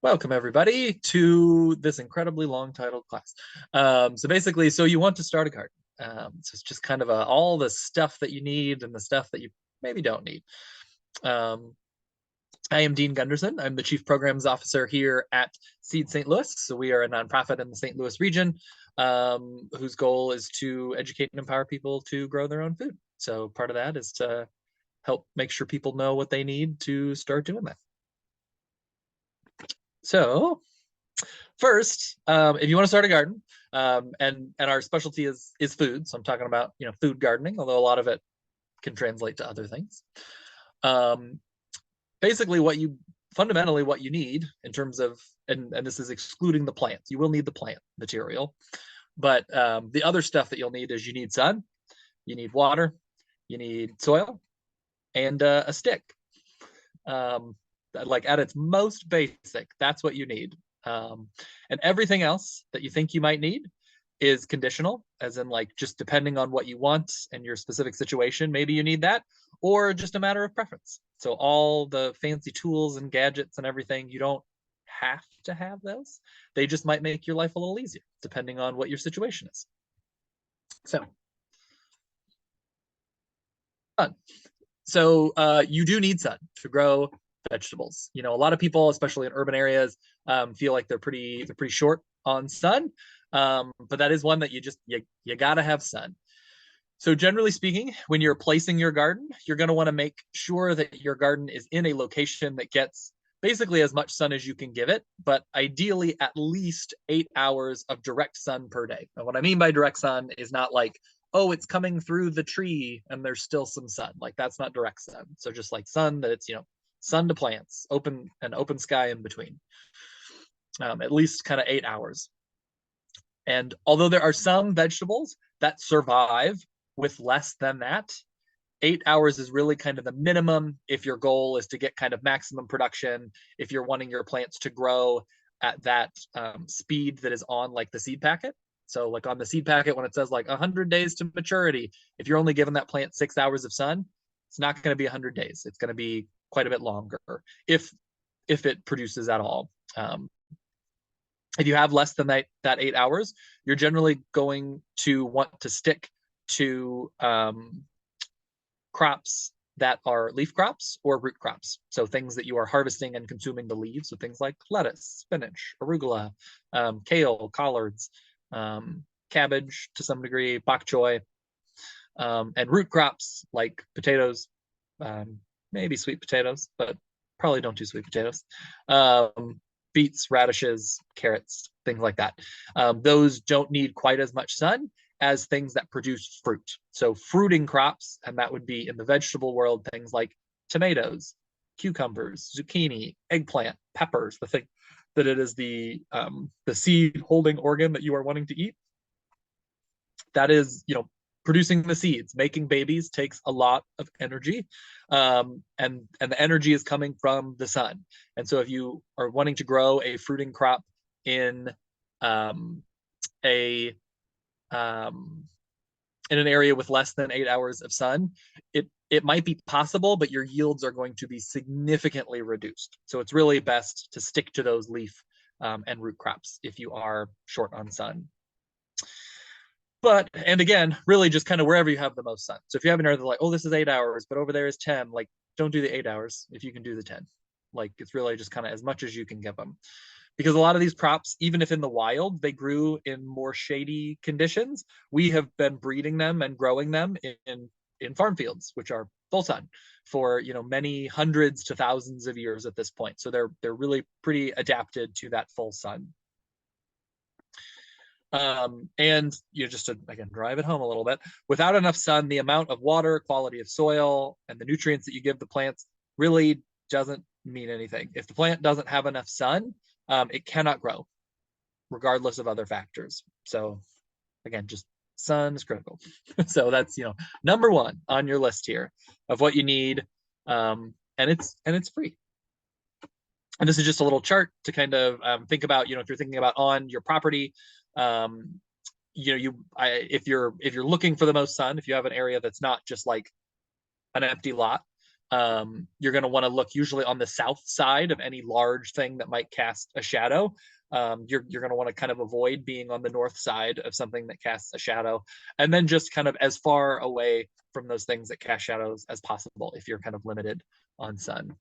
Welcome everybody to this incredibly long titled class. So you want to start a garden. So it's just kind of all the stuff that you need and the stuff that you maybe don't need. Um, I am Dean Gunderson. I'm the Chief Programs Officer here at Seed St. Louis. So we are a nonprofit in the St. Louis region whose goal is to educate and empower people to grow their own food. So part of that is to help make sure people know what they need to start doing that. So first, if you want to start a garden, and our specialty is food, so I'm talking about food gardening, although a lot of it can translate to other things. Um, Basically, fundamentally what you need in terms of, and this is excluding the plants, you will need the plant material, but the other stuff that you'll need is you need sun, you need water, you need soil, and a stick. Like at its most basic, that's what you need. And everything else that you think you might need is conditional, as in like just depending on what you want and your specific situation, maybe you need that, or just a matter of preference. So all the fancy tools and gadgets and everything, you don't have to have those. They just might make your life a little easier, depending on what your situation is. So, sun. So you do need sun to grow vegetables. A lot of people, especially in urban areas, feel like they're pretty short on sun, but that is one that you gotta have sun. So generally speaking, when you're placing your garden, you're going to want to make sure that your garden is in a location that gets basically as much sun as you can give it, but ideally at least 8 hours of direct sun per day. And what I mean by direct sun is not like, oh, it's coming through the tree and there's still some sun. Like that's not direct sun. So just like sun that it's, sun to plants, open sky in between. At least kind of 8 hours. And although there are some vegetables that survive with less than that, 8 hours is really kind of the minimum if your goal is to get kind of maximum production, if you're wanting your plants to grow at that speed that is on like the seed packet. So like on the seed packet, when it says like 100 days to maturity, if you're only giving that plant 6 hours of sun, it's not going to be 100 days. It's going to be quite a bit longer if it produces at all. If you have less than that 8 hours, you're generally going to want to stick to crops that are leaf crops or root crops. So things that you are harvesting and consuming the leaves, so things like lettuce, spinach, arugula, kale, collards, cabbage to some degree, bok choy, and root crops like potatoes, maybe sweet potatoes, but probably don't do sweet potatoes. Beets, radishes, carrots, things like that. Those don't need quite as much sun as things that produce fruit. So fruiting crops, and that would be in the vegetable world, things like tomatoes, cucumbers, zucchini, eggplant, peppers, the thing that it is the seed holding organ that you are wanting to eat. That is, producing the seeds, making babies takes a lot of energy, and the energy is coming from the sun. And so if you are wanting to grow a fruiting crop in in an area with less than 8 hours of sun, it might be possible, but your yields are going to be significantly reduced. So it's really best to stick to those leaf and root crops if you are short on sun. But, and again, really just kind of wherever you have the most sun. So if you have an area that's like, oh, this is 8 hours, but over there is 10, like don't do the 8 hours if you can do the 10. Like it's really just kind of as much as you can give them. Because a lot of these crops, even if in the wild, they grew in more shady conditions, we have been breeding them and growing them in farm fields, which are full sun for many hundreds to thousands of years at this point. So they're really pretty adapted to that full sun. And just to again drive it home a little bit, without enough sun, the amount of water, quality of soil, and the nutrients that you give the plants really doesn't mean anything. If the plant doesn't have enough sun, it cannot grow, regardless of other factors. So again, just sun is critical. So that's number one on your list here of what you need, and it's free. And this is just a little chart to kind of think about, if you're thinking about on your property, if you're looking for the most sun, if you have an area that's not just like an empty lot, You're going to want to look usually on the south side of any large thing that might cast a shadow. You're going to want to kind of avoid being on the north side of something that casts a shadow, and then just kind of as far away from those things that cast shadows as possible if you're kind of limited on sun.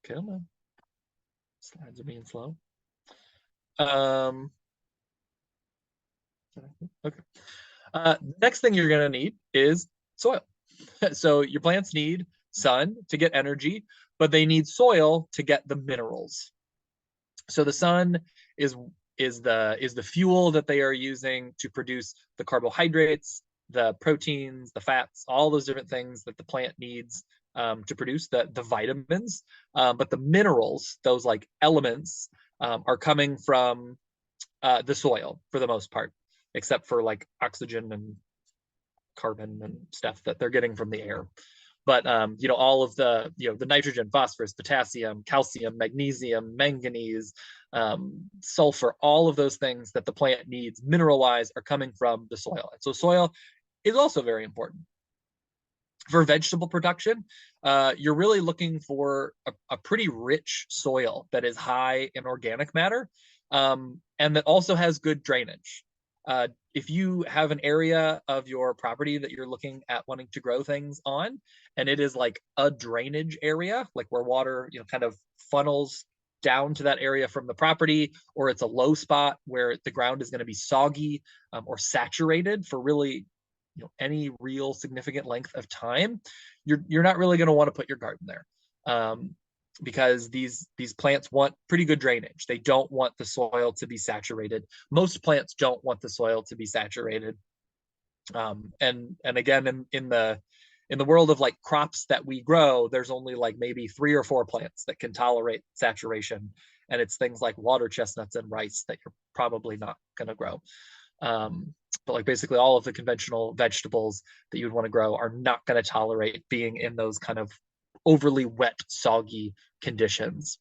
Come on. Slides are being slow. Okay. Next thing you're going to need is soil. So your plants need sun to get energy, but they need soil to get the minerals. So the sun is the fuel that they are using to produce the carbohydrates, the proteins, the fats, all those different things that the plant needs to produce the vitamins. But the minerals, those like elements, are coming from the soil for the most part, except for like oxygen and carbon and stuff that they're getting from the air. But all of the the nitrogen, phosphorus, potassium, calcium, magnesium, manganese, sulfur, all of those things that the plant needs mineral-wise are coming from the soil. And so soil is also very important. For vegetable production, you're really looking for a pretty rich soil that is high in organic matter, and that also has good drainage. If you have an area of your property that you're looking at wanting to grow things on, and it is like a drainage area, like where water, kind of funnels down to that area from the property, or it's a low spot where the ground is going to be soggy or saturated for really, any real significant length of time, you're not really going to want to put your garden there. Because these plants want pretty good drainage. They don't want the soil to be saturated. Most plants don't want the soil to be saturated. And again, in the world of like crops that we grow, there's only like maybe 3 or 4 plants that can tolerate saturation, and it's things like water chestnuts and rice that you're probably not going to grow. But like basically all of the conventional vegetables that you would want to grow are not going to tolerate being in those kind of overly wet, soggy conditions.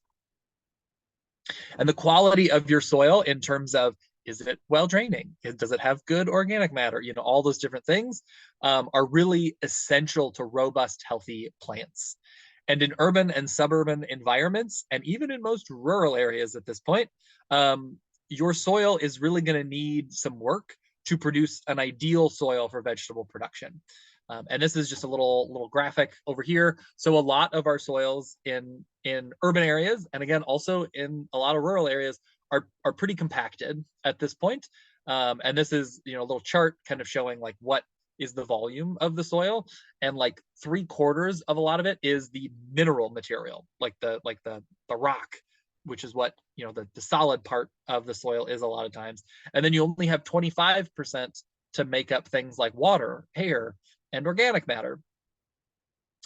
And the quality of your soil in terms of, is it well draining? Does it have good organic matter? All those different things are really essential to robust, healthy plants. And in urban and suburban environments, and even in most rural areas at this point, your soil is really going to need some work to produce an ideal soil for vegetable production. And this is just a little graphic over here. So a lot of our soils in urban areas, and again, also in a lot of rural areas, are pretty compacted at this point. And this is, a little chart kind of showing like what is the volume of the soil, and like 3/4 of a lot of it is the mineral material, like the rock, which is what the solid part of the soil is a lot of times. And then you only have 25% to make up things like water, air, and organic matter.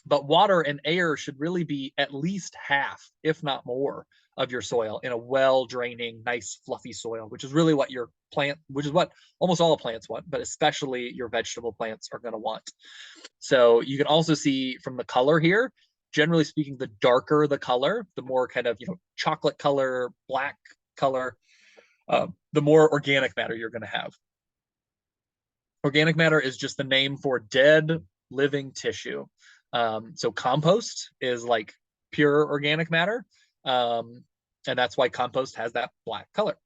But water and air should really be at least half, if not more, of your soil in a well-draining, nice, fluffy soil, which is really what your plant, which is what almost all plants want, but especially your vegetable plants are going to want. So you can also see from the color here, generally speaking, the darker the color, the more kind of, chocolate color, black color, the more organic matter you're going to have. Organic matter is just the name for dead living tissue. So compost is like pure organic matter. And that's why compost has that black color,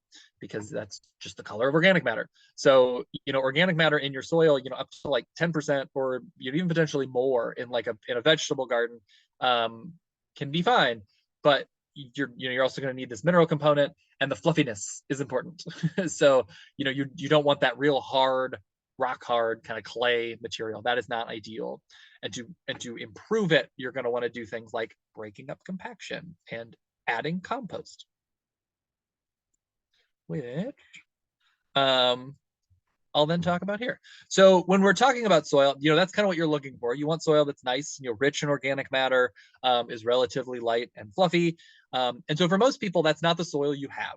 because that's just the color of organic matter. So, organic matter in your soil, up to like 10% or even potentially more in like in a vegetable garden can be fine. But you're also going to need this mineral component, and the fluffiness is important. So, you don't want that real hard, rock hard kind of clay material. That is not ideal. And to improve it, you're going to want to do things like breaking up compaction and adding compost, which I'll then talk about here. So when we're talking about soil, that's kind of what you're looking for. You want soil that's nice, rich in organic matter, is relatively light and fluffy. And so for most people, that's not the soil you have.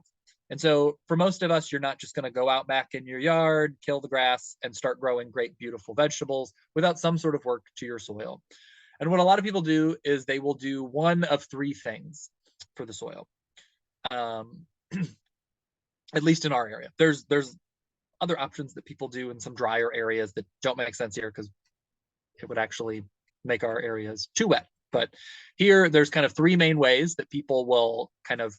And so for most of us, you're not just going to go out back in your yard, kill the grass, and start growing great, beautiful vegetables without some sort of work to your soil. And what a lot of people do is they will do one of 3 things for the soil. At least in our area. There's other options that people do in some drier areas that don't make sense here because it would actually make our areas too wet. But here, there's kind of three main ways that people will kind of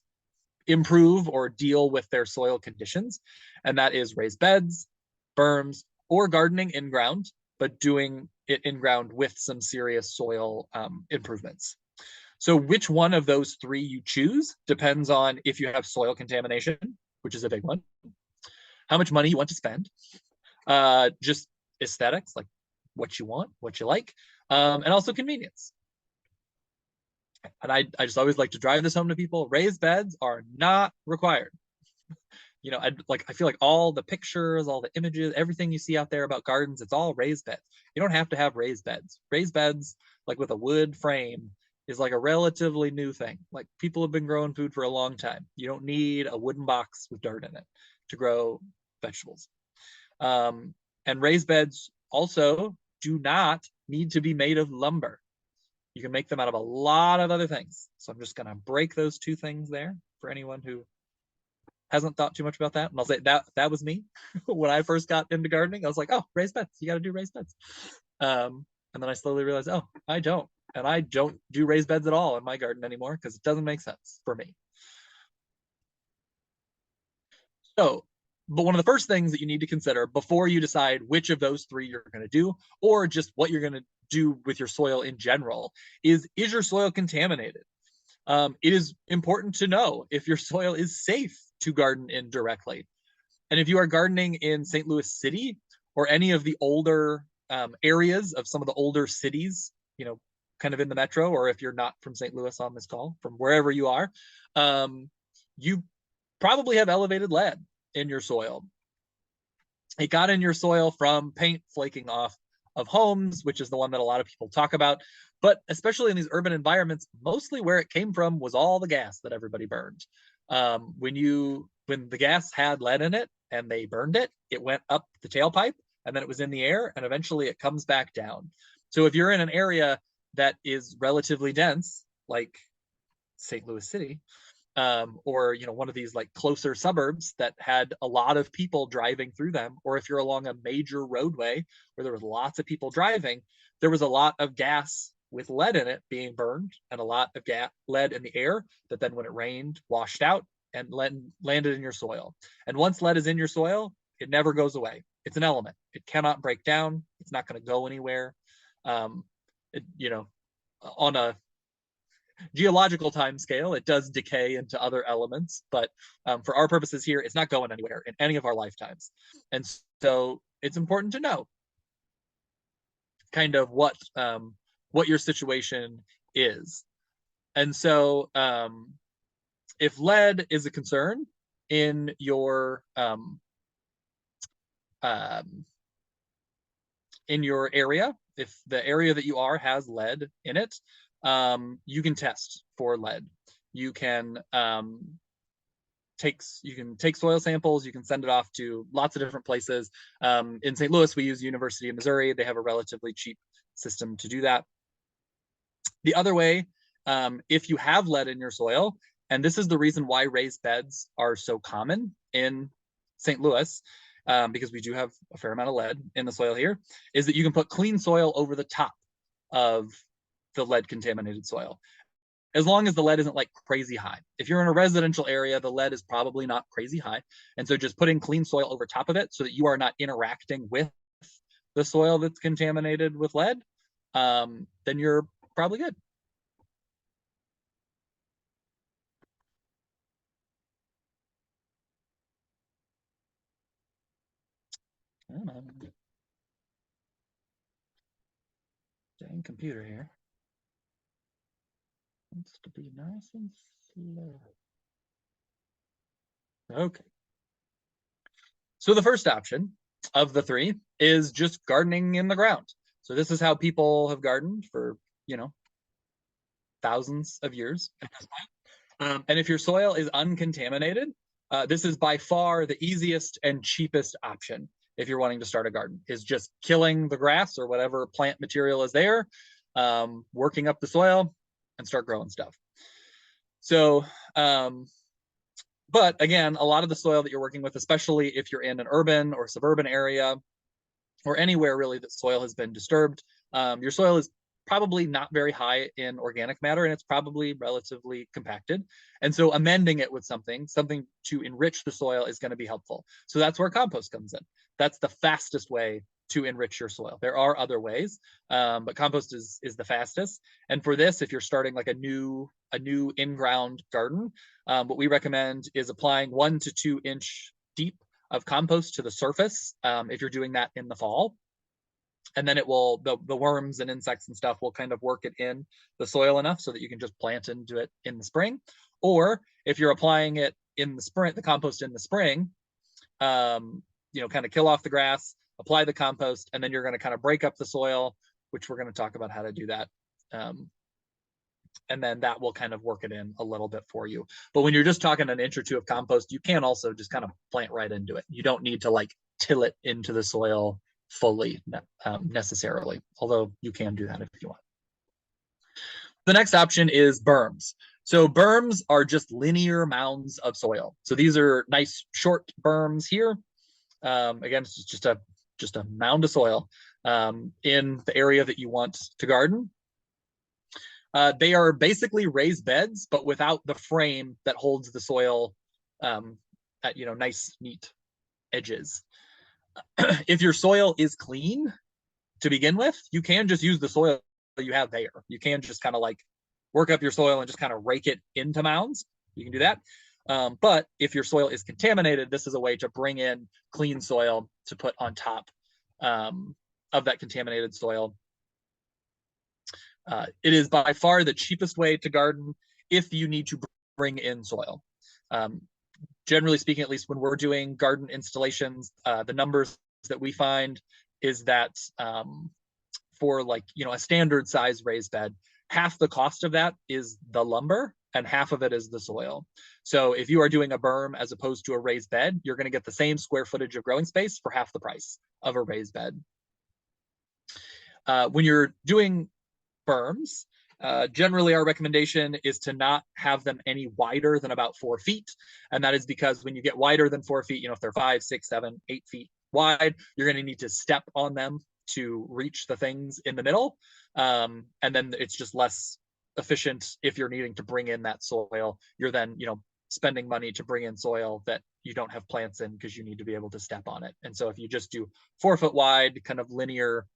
improve or deal with their soil conditions, and that is raised beds, berms, or gardening in ground, but doing it in ground with some serious soil improvements. So which one of those three you choose depends on if you have soil contamination, which is a big one, how much money you want to spend, just aesthetics, like what you want, what you like, and also convenience. And I just always like to drive this home to people. Raised beds are not required. You know, I feel like all the pictures, all the images, everything you see out there about gardens, it's all raised beds. You don't have to have raised beds. Raised beds, like with a wood frame, is like a relatively new thing. Like people have been growing food for a long time. You don't need a wooden box with dirt in it to grow vegetables. And raised beds also do not need to be made of lumber. You can make them out of a lot of other things. So I'm just going to break those two things there for anyone who hasn't thought too much about that. And I'll say that was me when I first got into gardening. I was like, oh, raised beds. You got to do raised beds. And then I slowly realized, oh, I don't. And I don't do raised beds at all in my garden anymore because it doesn't make sense for me. So, but one of the first things that you need to consider before you decide which of those three you're going to do, or just what you're going to do with your soil in general, is your soil contaminated? It is important to know if your soil is safe to garden in directly. And if you are gardening in St. Louis City or any of the older areas of some of the older cities, you know, kind of in the metro, or if you're not from St. Louis on this call, from wherever you are, you probably have elevated lead in your soil. It got in your soil from paint flaking off of homes, which is the one that a lot of people talk about. But especially in these urban environments, mostly where it came from was all the gas that everybody burned. When the gas had lead in it and they burned it, it went up the tailpipe and then it was in the air and eventually it comes back down. So if you're in an area that is relatively dense, like St. Louis City, or one of these like closer suburbs that had a lot of people driving through them, or if you're along a major roadway where there was lots of people driving, there was a lot of gas with lead in it being burned and a lot of lead in the air that then when it rained washed out and landed in your soil. And once lead is in your soil, it never goes away. It's an element. It cannot break down. It's not going to go anywhere. On a geological time scale, it does decay into other elements, but for our purposes here, it's not going anywhere in any of our lifetimes. And so it's important to know kind of what your situation is. And so if lead is a concern in your area, if the area that you are has lead in it, you can test for lead. You can take soil samples. You can send it off to lots of different places. In St. Louis, we use University of Missouri. They have a relatively cheap system to do that. The other way, if you have lead in your soil, and this is the reason why raised beds are so common in St. Louis, because we do have a fair amount of lead in the soil here, is that you can put clean soil over the top of the lead contaminated soil, as long as the lead isn't like crazy high. If you're in a residential area, the lead is probably not crazy high. And so just putting clean soil over top of it so that you are not interacting with the soil that's contaminated with lead, then you're probably good. Dang computer here. Wants to be nice and slow. Okay. So the first option of the three is just gardening in the ground. So this is how people have gardened for, thousands of years. And if your soil is uncontaminated, this is by far the easiest and cheapest option if you're wanting to start a garden, is just killing the grass or whatever plant material is there, working up the soil, and start growing stuff. So, but again, a lot of the soil that you're working with, especially if you're in an urban or suburban area, or anywhere really that soil has been disturbed, your soil is probably not very high in organic matter, and it's probably relatively compacted. And so amending it with something to enrich the soil is going to be helpful. So that's where compost comes in. That's the fastest way to enrich your soil. There are other ways, but compost is the fastest. And for this, if you're starting like a new in-ground garden, what we recommend is applying 1 to 2 inch deep of compost to the surface if you're doing that in the fall. And then it will, the worms and insects and stuff will kind of work it in the soil enough so that you can just plant into it in the spring. Or if you're applying it in the spring, the compost in the spring, you know, kind of kill off the grass, apply the compost, and then you're going to kind of break up the soil, which we're going to talk about how to do that. And then that will kind of work it in a little bit for you. But when you're just talking an inch or two of compost, you can also just kind of plant right into it. You don't need to like till it into the soil fully necessarily, although you can do that if you want. The next option is berms. So berms are just linear mounds of soil. So these are nice short berms here. Again, it's just a mound of soil in the area that you want to garden. They are basically raised beds, but without the frame that holds the soil at, you know, nice, neat edges. If your soil is clean to begin with, you can just use the soil you have there. You can just kind of like work up your soil and just kind of rake it into mounds. You can do that. But if your soil is contaminated, this is a way to bring in clean soil to put on top of that contaminated soil. It is by far the cheapest way to garden if you need to bring in soil. Generally speaking, at least when we're doing garden installations, the numbers that we find is that for like, you know, a standard size raised bed, half the cost of that is the lumber and half of it is the soil. So if you are doing a berm as opposed to a raised bed, you're going to get the same square footage of growing space for half the price of a raised bed. When you're doing berms, generally our recommendation is to not have them any wider than about 4 feet. And that is because when you get wider than 4 feet, you know, if they're 5, 6, 7, 8 feet wide, you're going to need to step on them to reach the things in the middle. And then it's just less efficient if you're needing to bring in that soil. You're then, you know, spending money to bring in soil that you don't have plants in because you need to be able to step on it. And so if you just do 4 foot wide, kind of linear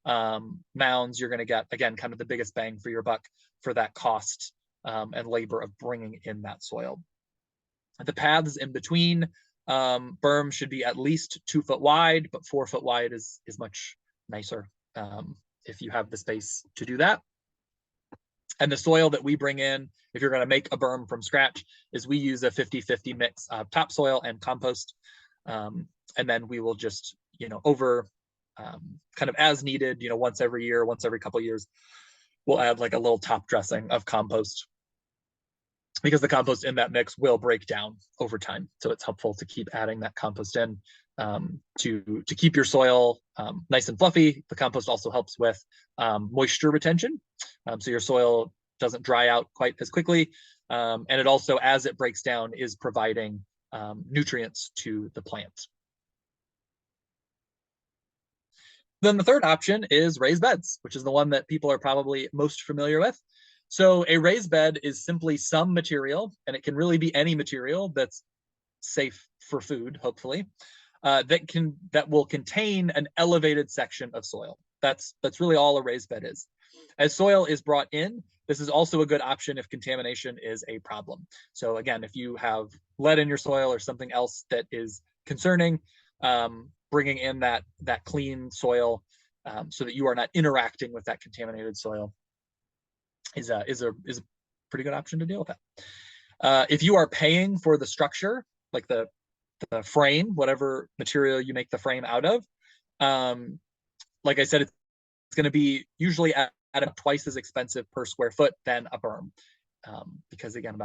mounds, you're going to get, again, kind of the biggest bang for your buck for that cost and labor of bringing in that soil. The paths in between berms should be at least 2 foot wide, but 4 foot wide is much nicer if you have the space to do that. And the soil that we bring in, if you're going to make a berm from scratch, is we use a 50-50 mix of topsoil and compost. And then we will just, you know, over kind of as needed, you know, once every year, once every couple of years, we'll add like a little top dressing of compost because the compost in that mix will break down over time. So it's helpful to keep adding that compost in to keep your soil nice and fluffy. The compost also helps with moisture retention. So your soil doesn't dry out quite as quickly. And it also, as it breaks down, is providing nutrients to the plant. Then the third option is raised beds, which is the one that people are probably most familiar with. So a raised bed is simply some material, and it can really be any material that's safe for food, hopefully, that will contain an elevated section of soil. That's really all a raised bed is. As soil is brought in, this is also a good option if contamination is a problem. So again, if you have lead in your soil or something else that is concerning, bringing in that clean soil so that you are not interacting with that contaminated soil is a pretty good option to deal with that. If you are paying for the structure, like the frame, whatever material you make the frame out of, like I said, it's going to be usually at twice as expensive per square foot than a berm, because again,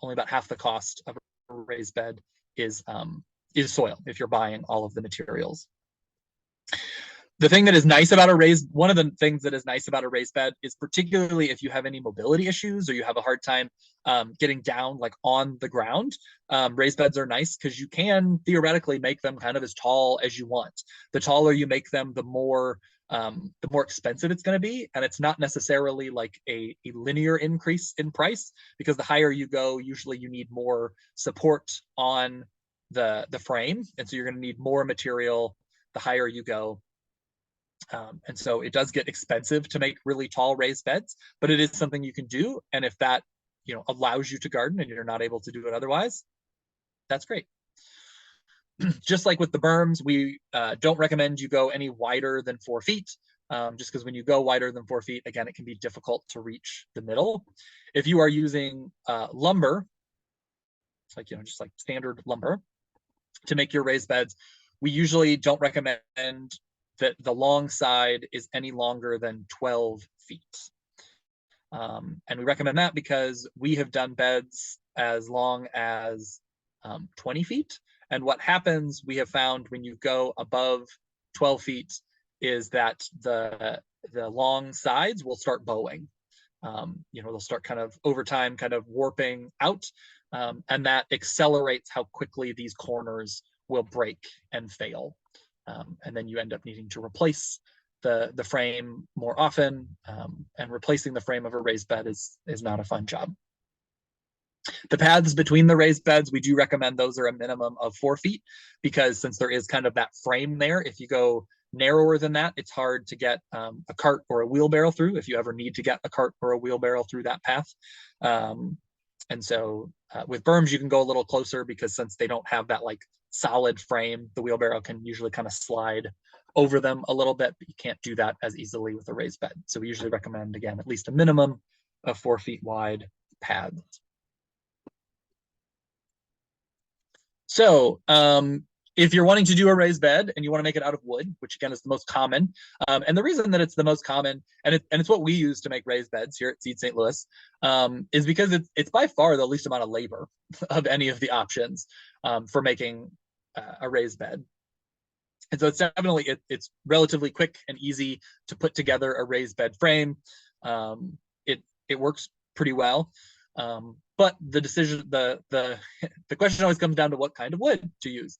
only about half the cost of a raised bed is soil if you're buying all of the materials. The thing that is nice about one of the things that is nice about a raised bed is particularly if you have any mobility issues or you have a hard time getting down like on the ground, raised beds are nice because you can theoretically make them kind of as tall as you want. The taller you make them, the more the more expensive it's going to be. And it's not necessarily like a linear increase in price, because the higher you go, usually you need more support on the frame. And so you're going to need more material the higher you go. And so it does get expensive to make really tall raised beds, but it is something you can do. And if that, allows you to garden and you're not able to do it otherwise, that's great. Just like with the berms, we don't recommend you go any wider than 4 feet, just because when you go wider than 4 feet, again, it can be difficult to reach the middle. If you are using lumber, like, just like standard lumber to make your raised beds, we usually don't recommend that the long side is any longer than 12 feet. And we recommend that because we have done beds as long as 20 feet. And what happens, we have found, when you go above 12 feet is that the long sides will start bowing. They'll start kind of over time kind of warping out. And that accelerates how quickly these corners will break and fail. And then you end up needing to replace the frame more often, and replacing the frame of a raised bed is not a fun job. The paths between the raised beds, we do recommend those are a minimum of 4 feet, because since there is kind of that frame there, if you go narrower than that, it's hard to get a cart or a wheelbarrow through, if you ever need to get a cart or a wheelbarrow through that path. And so with berms, you can go a little closer, because since they don't have that like solid frame, the wheelbarrow can usually kind of slide over them a little bit, but you can't do that as easily with a raised bed. So we usually recommend, again, at least a minimum of 4 feet wide paths. So if you're wanting to do a raised bed and you want to make it out of wood, which again is the most common, and the reason that it's the most common, and it's what we use to make raised beds here at Seed St. Louis, is because it's by far the least amount of labor of any of the options for making a raised bed. And so it's definitely, it's relatively quick and easy to put together a raised bed frame. It works pretty well. But the question always comes down to what kind of wood to use.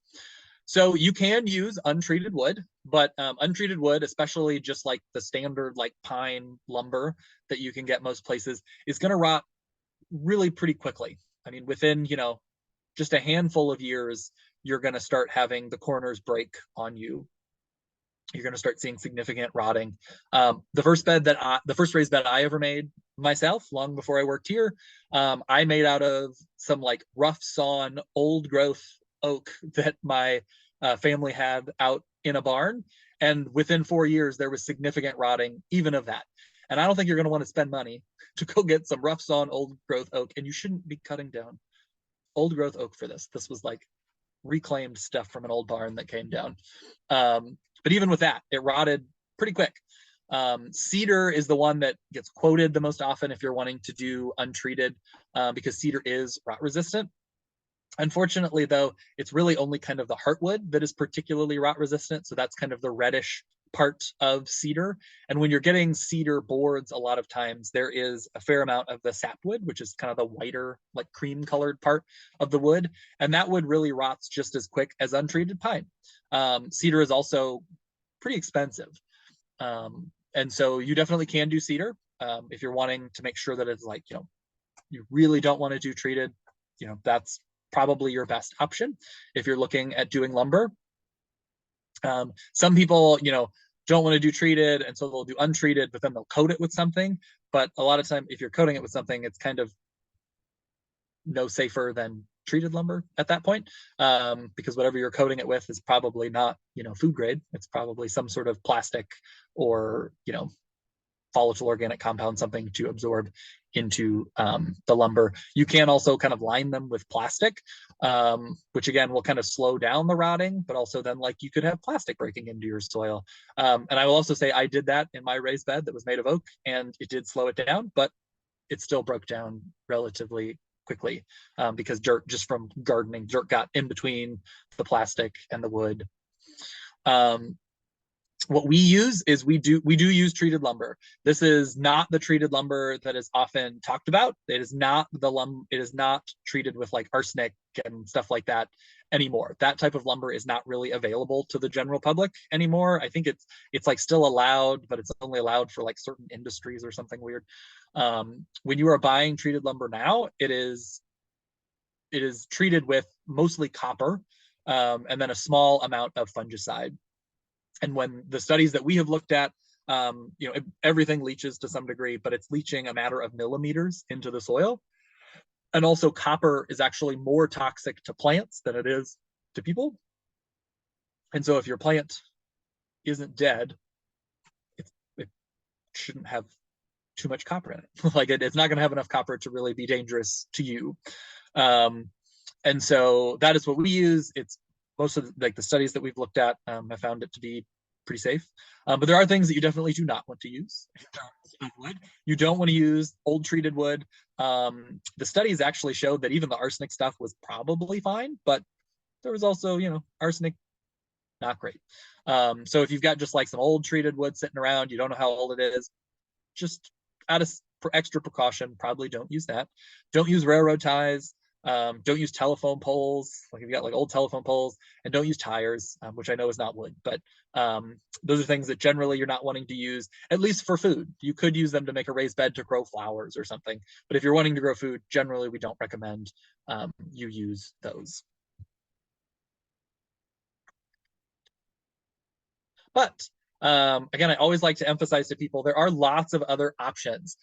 So you can use untreated wood, but untreated wood, especially just like the standard like pine lumber that you can get most places, is going to rot really pretty quickly. I mean, within, just a handful of years, you're going to start having the corners break on you. You're going to start seeing significant rotting. The first raised bed I ever made myself, long before I worked here, I made out of some like rough sawn old growth oak that my family had out in a barn. And within 4 years, there was significant rotting even of that. And I don't think you're going to want to spend money to go get some rough sawn old growth oak. And you shouldn't be cutting down old growth oak for this. This was like reclaimed stuff from an old barn that came down. But even with that, it rotted pretty quick. Cedar is the one that gets quoted the most often if you're wanting to do untreated, because cedar is rot resistant. Unfortunately, though, it's really only kind of the heartwood that is particularly rot resistant. So that's kind of the reddish part of cedar. And when you're getting cedar boards, a lot of times there is a fair amount of the sapwood, which is kind of the whiter, like cream colored part of the wood. And that wood really rots just as quick as untreated pine. Cedar is also pretty expensive. And so you definitely can do cedar if you're wanting to make sure that it's like, you really don't want to do treated, that's probably your best option if you're looking at doing lumber. Some people, don't want to do treated, and so they'll do untreated, but then they'll coat it with something. But a lot of time, if you're coating it with something, it's kind of no safer than treated lumber at that point, because whatever you're coating it with is probably not, food grade. It's probably some sort of plastic or, volatile organic compound, something to absorb into the lumber. You can also kind of line them with plastic, which again will kind of slow down the rotting, but also then like you could have plastic breaking into your soil. And I will also say I did that in my raised bed that was made of oak, and it did slow it down, but it still broke down relatively quickly, because dirt, just from gardening, dirt got in between the plastic and the wood. What we use is we do use treated lumber. This is not the treated lumber that is often talked about. It is not it is not treated with like arsenic and stuff like that anymore. That type of lumber is not really available to the general public anymore. I think it's like still allowed, but it's only allowed for like certain industries or something weird. When you are buying treated lumber now, it is treated with mostly copper, and then a small amount of fungicide. And when the studies that we have looked at, everything leaches to some degree, but it's leaching a matter of millimeters into the soil. And also copper is actually more toxic to plants than it is to people. And so if your plant isn't dead, it shouldn't have too much copper in it. Like it's not going to have enough copper to really be dangerous to you. Um, and so that is what we use. It's most of like the studies that we've looked at have found it to be pretty safe. But there are things that you definitely do not want to use. Wood. You don't want to use old treated wood. The studies actually showed that even the arsenic stuff was probably fine, but there was also, arsenic not great. So if you've got just like some old treated wood sitting around, you don't know how old it is, just out of for extra precaution, probably don't use that. Don't use railroad ties. Don't use telephone poles, like if you got like old telephone poles, and don't use tires, which I know is not wood, but those are things that generally you're not wanting to use, at least for food. You could use them to make a raised bed to grow flowers or something, but if you're wanting to grow food, generally we don't recommend you use those. But again, I always like to emphasize to people there are lots of other options.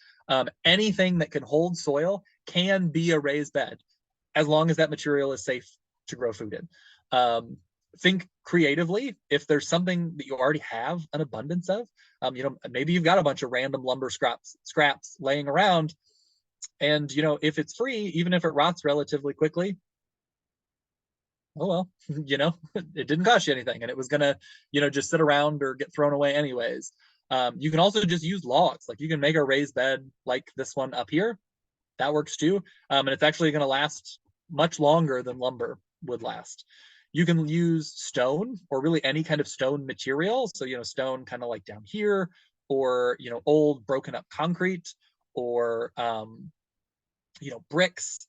Anything that can hold soil can be a raised bed, as long as that material is safe to grow food in. Think creatively. If there's something that you already have an abundance of, maybe you've got a bunch of random lumber scraps laying around, and if it's free, even if it rots relatively quickly, oh well, it didn't cost you anything, and it was gonna, just sit around or get thrown away anyways. You can also just use logs. Like you can make a raised bed like this one up here. That works too, and it's actually going to last much longer than lumber would last. You can use stone or really any kind of stone material. So, stone kind of like down here, or, old broken up concrete, or, bricks,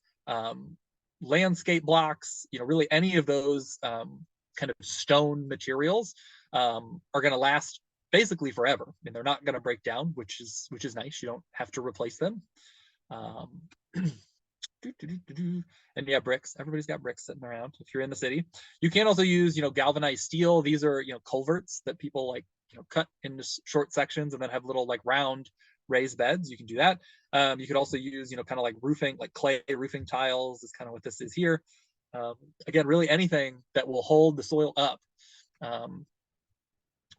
landscape blocks, really any of those kind of stone materials are going to last basically forever. I mean, they're not going to break down, which is nice. You don't have to replace them. And yeah, bricks. Everybody's got bricks sitting around if you're in the city. You can also use, galvanized steel. These are, culverts that people like, cut into short sections and then have little like round raised beds. You can do that. You could also use, kind of like roofing, like clay roofing tiles is kind of what this is here. Again, really anything that will hold the soil up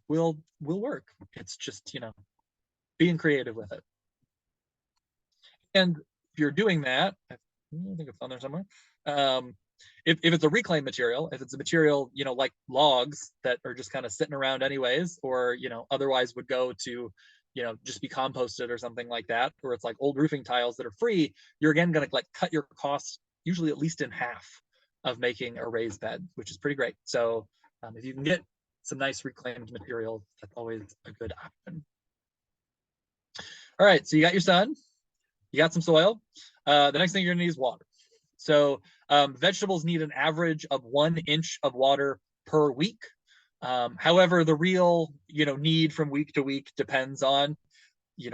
will work. It's just, being creative with it. And if you're doing that, I think it's on there somewhere. If it's a reclaimed material, if it's a material, like logs that are just kind of sitting around anyways, or, otherwise would go to, just be composted or something like that, or it's like old roofing tiles that are free, you're again going to like cut your costs usually at least in half of making a raised bed, which is pretty great. So if you can get some nice reclaimed material, that's always a good option. All right, so you got your sun, you got some soil. The next thing you're gonna need is water. So vegetables need an average of 1 inch of water per week. However, the real, need from week to week depends on,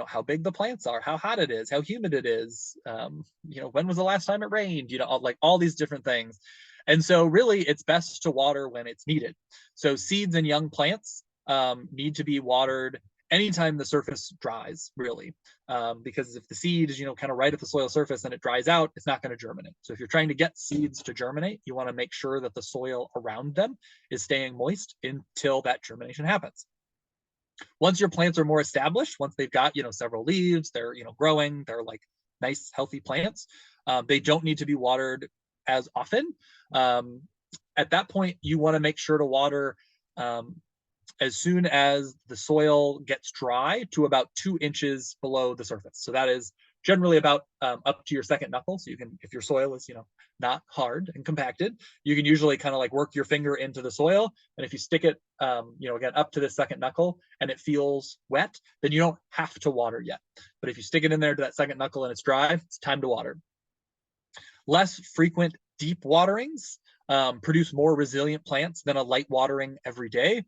how big the plants are, how hot it is, how humid it is, when was the last time it rained, like all these different things. And so really it's best to water when it's needed. So seeds and young plants need to be watered anytime the surface dries, really, because if the seed is, kind of right at the soil surface and it dries out, it's not going to germinate. So if you're trying to get seeds to germinate, you want to make sure that the soil around them is staying moist until that germination happens. Once your plants are more established, once they've got, several leaves, they're, growing, they're like nice, healthy plants, they don't need to be watered as often. At that point, you want to make sure to water as soon as the soil gets dry to about 2 inches below the surface. So that is generally about up to your second knuckle. So you can, if your soil is, not hard and compacted, you can usually kind of like work your finger into the soil. And if you stick it, again, up to the second knuckle and it feels wet, then you don't have to water yet. But if you stick it in there to that second knuckle and it's dry, it's time to water. Less frequent deep waterings produce more resilient plants than a light watering every day.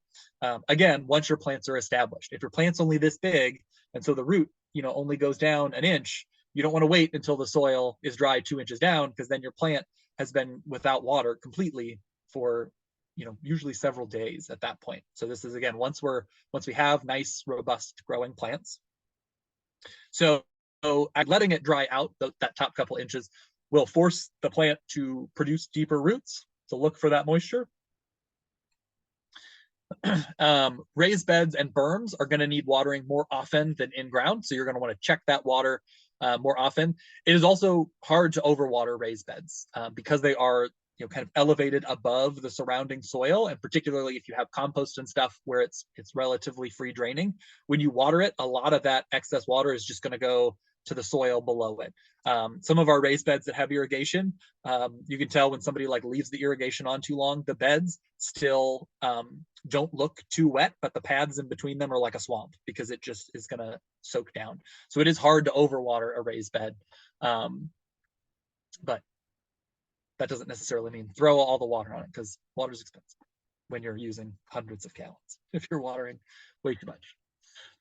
Again, once your plants are established. If your plant's only this big, and so the root, only goes down an inch, you don't want to wait until the soil is dry 2 inches down, because then your plant has been without water completely for, usually several days at that point. So this is, again, once we have nice, robust growing plants. So letting it dry out, that top couple inches, will force the plant to produce deeper roots, to look for that moisture. Raised beds and berms are going to need watering more often than in ground, so you're going to want to check that water more often. It is also hard to overwater raised beds because they are kind of elevated above the surrounding soil, and particularly if you have compost and stuff where it's relatively free draining. When you water it, a lot of that excess water is just going to go to the soil below it. Some of our raised beds that have irrigation, you can tell when somebody like leaves the irrigation on too long, the beds still don't look too wet, but the paths in between them are like a swamp because it just is going to soak down. So it is hard to overwater a raised bed, but that doesn't necessarily mean throw all the water on it, because water is expensive when you're using hundreds of gallons if you're watering way too much.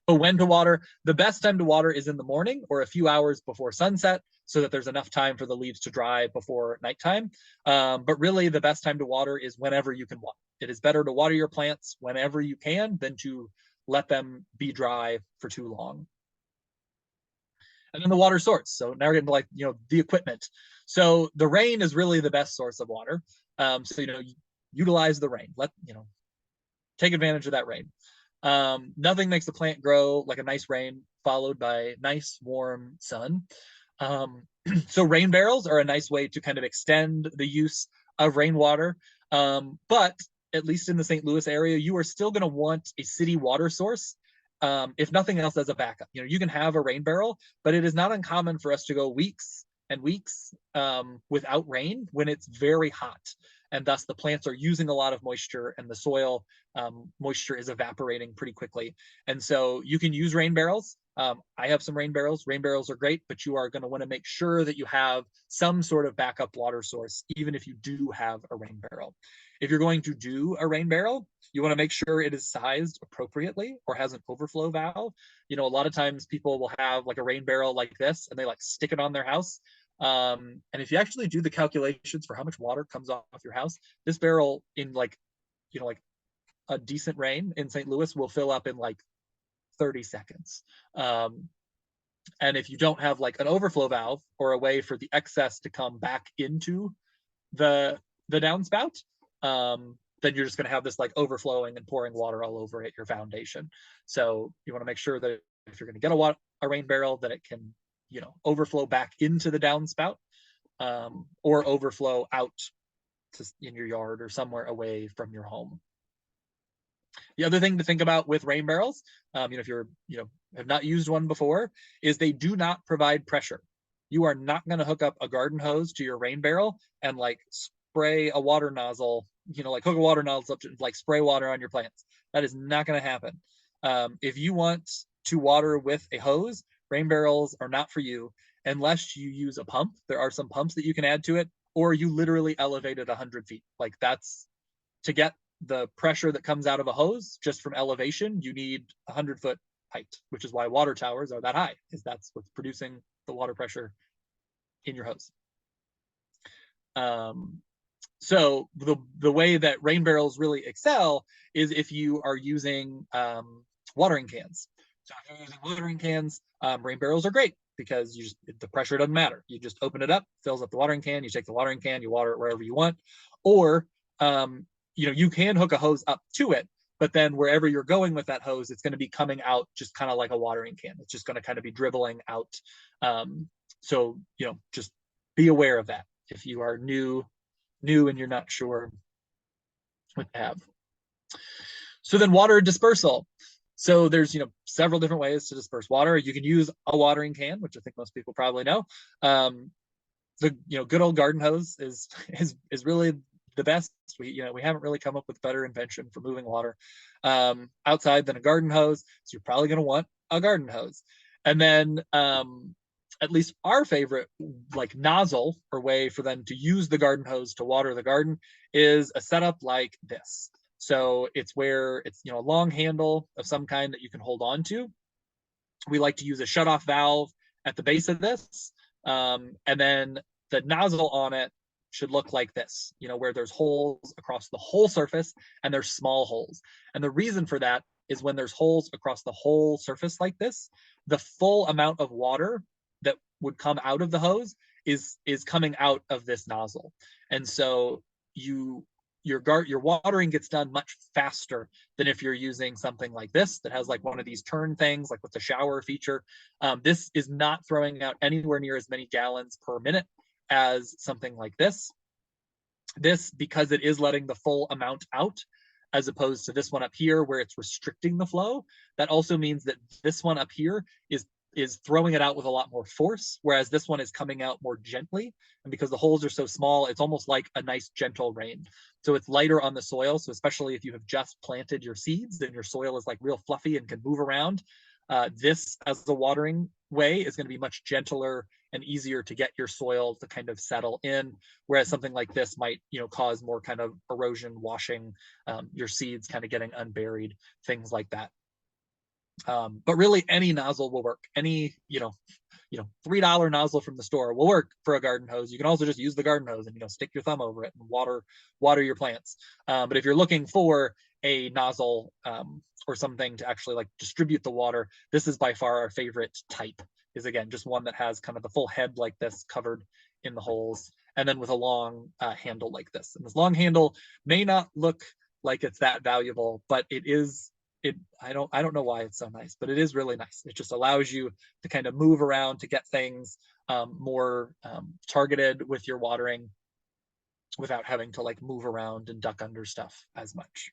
But when to water, the best time to water is in the morning or a few hours before sunset, so that there's enough time for the leaves to dry before nighttime. But really, the best time to water is whenever you can water. It is better to water your plants whenever you can than to let them be dry for too long. And then the water source. So now we're getting to like, the equipment. So the rain is really the best source of water. So, utilize the rain. Take advantage of that rain. Nothing makes the plant grow like a nice rain followed by nice warm sun. So rain barrels are a nice way to kind of extend the use of rainwater. But at least in the St. Louis area, you are still going to want a city water source. If nothing else, as a backup. You can have a rain barrel, but it is not uncommon for us to go weeks and weeks without rain when it's very hot. And thus the plants are using a lot of moisture, and the soil moisture is evaporating pretty quickly. And so you can use rain barrels. I have some rain barrels. Rain barrels are great, but you are going to want to make sure that you have some sort of backup water source, even if you do have a rain barrel. If you're going to do a rain barrel, you want to make sure it is sized appropriately or has an overflow valve. A lot of times people will have like a rain barrel like this, and they like stick it on their house. And if you actually do the calculations for how much water comes off your house, this barrel in like a decent rain in St. Louis will fill up in like 30 seconds. And if you don't have like an overflow valve or a way for the excess to come back into the downspout, then you're just going to have this like overflowing and pouring water all over your foundation. So you want to make sure that if you're going to get a rain barrel, that it can, overflow back into the downspout, or overflow out in your yard or somewhere away from your home. The other thing to think about with rain barrels, if you're, have not used one before, is they do not provide pressure. You are not going to hook up a garden hose to your rain barrel and like spray a water nozzle, like hook a water nozzle up to like spray water on your plants. That is not going to happen. If you want to water with a hose, rain barrels are not for you unless you use a pump. There are some pumps that you can add to it, or you literally elevate it 100 feet. Like that's to get the pressure that comes out of a hose just from elevation, you need 100-foot height, which is why water towers are that high, is that's what's producing the water pressure in your hose. So the way that rain barrels really excel is if you are using watering cans. So if you're using watering cans, rain barrels are great because the pressure doesn't matter. You just open it up, fills up the watering can, you take the watering can, you water it wherever you want. Or you can hook a hose up to it, but then wherever you're going with that hose, it's going to be coming out just kind of like a watering can. It's just going to kind of be dribbling out. So just be aware of that if you are new and you're not sure what to have. So then water dispersal. So there's, several different ways to disperse water. You can use a watering can, which I think most people probably know. The good old garden hose is really the best. We haven't really come up with a better invention for moving water outside than a garden hose. So you're probably going to want a garden hose. And then at least our favorite like nozzle or way for them to use the garden hose to water the garden is a setup like this. So it's where it's a long handle of some kind that you can hold on to. We like to use a shutoff valve at the base of this, and then the nozzle on it should look like this, where there's holes across the whole surface and there's small holes. And the reason for that is when there's holes across the whole surface like this, the full amount of water that would come out of the hose is coming out of this nozzle. And so your watering gets done much faster than if you're using something like this that has like one of these turn things, like with the shower feature. This is not throwing out anywhere near as many gallons per minute as something like this. This, because it is letting the full amount out, as opposed to this one up here where it's restricting the flow, that also means that this one up here is throwing it out with a lot more force, whereas this one is coming out more gently. And because the holes are so small, it's almost like a nice gentle rain. So it's lighter on the soil. So especially if you have just planted your seeds and your soil is like real fluffy and can move around, this as a watering way is going to be much gentler and easier to get your soil to kind of settle in. Whereas something like this might, cause more kind of erosion, washing, your seeds kind of getting unburied, things like that. But really any nozzle will work. Any, $3 nozzle from the store will work for a garden hose. You can also just use the garden hose and, stick your thumb over it and water your plants. But if you're looking for a nozzle or something to actually like distribute the water, this is by far our favorite type, is again, just one that has kind of the full head like this covered in the holes, and then with a long handle like this. And this long handle may not look like it's that valuable, but it is. I don't know why it's so nice, but it is really nice. It just allows you to kind of move around to get things more targeted with your watering without having to like move around and duck under stuff as much.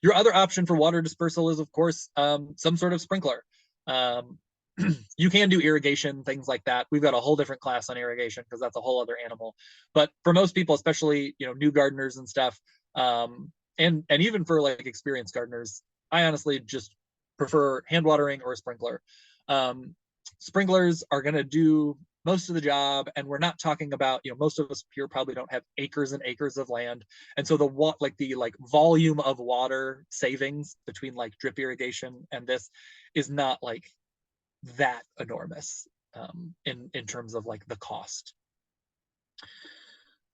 Your other option for water dispersal is, of course, some sort of sprinkler. You can do irrigation, things like that. We've got a whole different class on irrigation because that's a whole other animal. But for most people, especially new gardeners and stuff, and even for like experienced gardeners, I honestly just prefer hand watering or a sprinkler. Sprinklers are going to do most of the job, and we're not talking about, most of us here probably don't have acres and acres of land, and so the volume of water savings between like drip irrigation and this is not like that enormous in terms of like the cost.